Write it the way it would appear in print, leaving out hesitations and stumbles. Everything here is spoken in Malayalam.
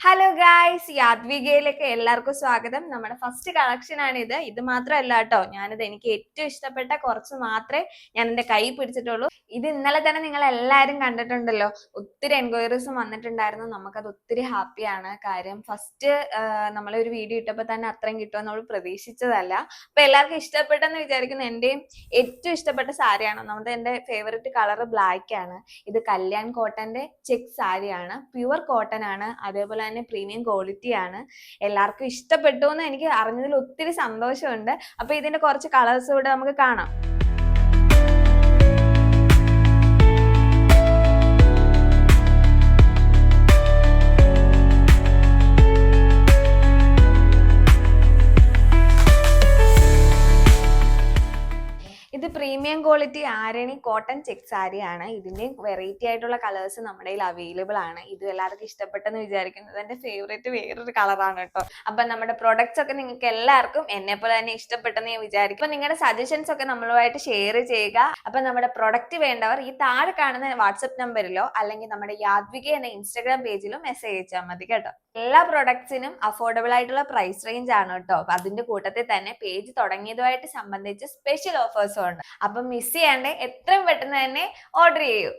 ഹലോ ഗായ്സ്, യാത്വികയിലേക്ക് എല്ലാവർക്കും സ്വാഗതം. നമ്മുടെ ഫസ്റ്റ് കളക്ഷൻ ആണ് ഇത് മാത്രമല്ല കേട്ടോ, എനിക്ക് ഏറ്റവും ഇഷ്ടപ്പെട്ട കുറച്ച് മാത്രമേ ഞാൻ എൻ്റെ കൈ പിടിച്ചിട്ടുള്ളൂ. ഇത് ഇന്നലെ തന്നെ നിങ്ങൾ എല്ലാവരും കണ്ടിട്ടുണ്ടല്ലോ. ഒത്തിരി എൻക്വയറീസും വന്നിട്ടുണ്ടായിരുന്നു. നമുക്കത് ഒത്തിരി ഹാപ്പിയാണ്. കാര്യം ഫസ്റ്റ് നമ്മളൊരു വീഡിയോ ഇട്ടപ്പോൾ തന്നെ അത്രയും കിട്ടുമെന്ന് നമ്മൾ പ്രതീക്ഷിച്ചതല്ല. അപ്പൊ എല്ലാവർക്കും ഇഷ്ടപ്പെട്ടെന്ന് വിചാരിക്കുന്നു. എൻ്റെയും ഏറ്റവും ഇഷ്ടപ്പെട്ട സാരിയാണ്. നമ്മുടെ എൻ്റെ ഫേവറേറ്റ് കളർ ബ്ലാക്ക് ആണ്. ഇത് കല്യാൺ കോട്ടന്റെ ചെക്ക് സാരിയാണ്. പ്യുവർ കോട്ടൺ ആണ്. അതേപോലെ തന്നെ പ്രീമിയം ക്വാളിറ്റി ആണ്. എല്ലാവർക്കും ഇഷ്ടപ്പെട്ടു എന്ന് എനിക്ക് അറിഞ്ഞതിൽ ഒത്തിരി സന്തോഷമുണ്ട്. അപ്പൊ ഇതിന്റെ കുറച്ച് കളേഴ്സ് കൂടെ നമുക്ക് കാണാം. ഇത് പ്രീമിയം ക്വാളിറ്റി ആരണി കോട്ടൺ ചെക്ക് സാരിയാണ്. ഇതിന്റെ വെറൈറ്റി ആയിട്ടുള്ള കളേഴ്സ് നമ്മുടെ കയ്യിൽ അവൈലബിൾ ആണ്. ഇത് എല്ലാവർക്കും ഇഷ്ടപ്പെട്ടെന്ന് വിചാരിക്കുന്നത്. എന്റെ ഫേവറേറ്റ് വേറൊരു കളറാണ് കേട്ടോ. അപ്പൊ നമ്മുടെ പ്രൊഡക്ട്സ് ഒക്കെ നിങ്ങൾക്ക് എല്ലാവർക്കും എന്നെ പോലെ തന്നെ ഇഷ്ടപ്പെട്ടെന്ന് ഞാൻ വിചാരിക്കും. അപ്പൊ നിങ്ങളുടെ സജഷൻസ് ഒക്കെ നമ്മളുമായിട്ട് ഷെയർ ചെയ്യുക. അപ്പൊ നമ്മുടെ പ്രൊഡക്റ്റ് വേണ്ടവർ ഈ താഴെ കാണുന്ന വാട്സ്ആപ്പ് നമ്പറിലോ അല്ലെങ്കിൽ നമ്മുടെ യാത്വിക എന്ന ഇൻസ്റ്റാഗ്രാം പേജിലോ മെസ്സേജ് അയച്ചാൽ മതി കേട്ടോ. എല്ലാ പ്രൊഡക്ട്സിനും അഫോർഡബിൾ ആയിട്ടുള്ള പ്രൈസ് റേഞ്ച് ആണ് കേട്ടോ. അപ്പൊ അതിന്റെ കൂട്ടത്തിൽ തന്നെ പേജ് തുടങ്ങിയതുമായിട്ട് സംബന്ധിച്ച് സ്പെഷ്യൽ ഓഫേഴ്സും ഉണ്ട്. അപ്പൊ മിസ് ചെയ്യാണ്ട് എത്രയും പെട്ടെന്ന് തന്നെ ഓർഡർ ചെയ്യൂ.